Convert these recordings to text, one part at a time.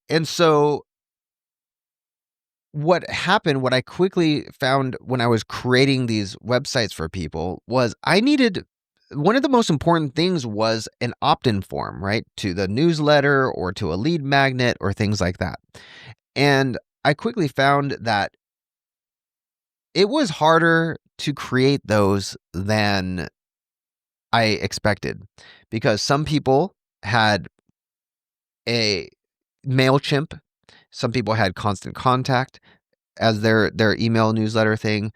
And so what I quickly found when I was creating these websites for people was I needed one of the most important things was an opt-in form, right? To the newsletter or to a lead magnet or things like that. And I quickly found that it was harder to create those than I expected because some people had a MailChimp, some people had Constant Contact as their email newsletter thing.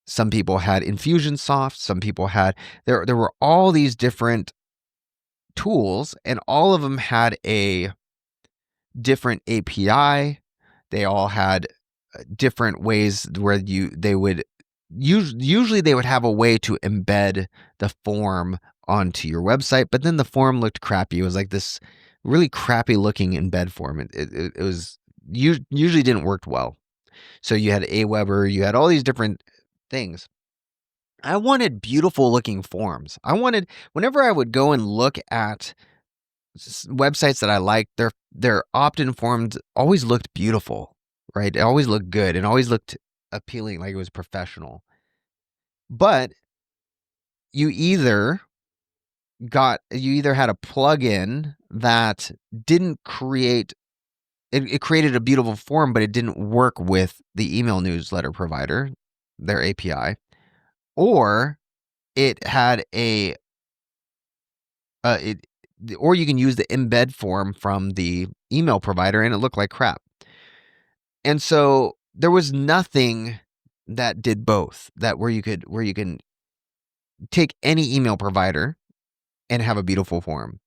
Some people had Infusionsoft, some people had there were all these different tools and all of them had a different API. They all had different ways where they would usually they would have a way to embed the form onto your website, but then the form looked crappy. It was like this really crappy looking embed form. It was usually didn't work well. So you had Aweber, you had all these different things. I wanted beautiful looking forms. I wanted whenever I would go and look at websites that I liked, their opt-in forms always looked beautiful, right? It always looked good and always looked appealing, like it was professional. But you either you either had a plugin that didn't create it created a beautiful form, but it didn't work with the email newsletter provider, their API, or it had it or you can use the embed form from the email provider and it looked like crap. And so there was nothing that did both, that where you can take any email provider and have a beautiful form.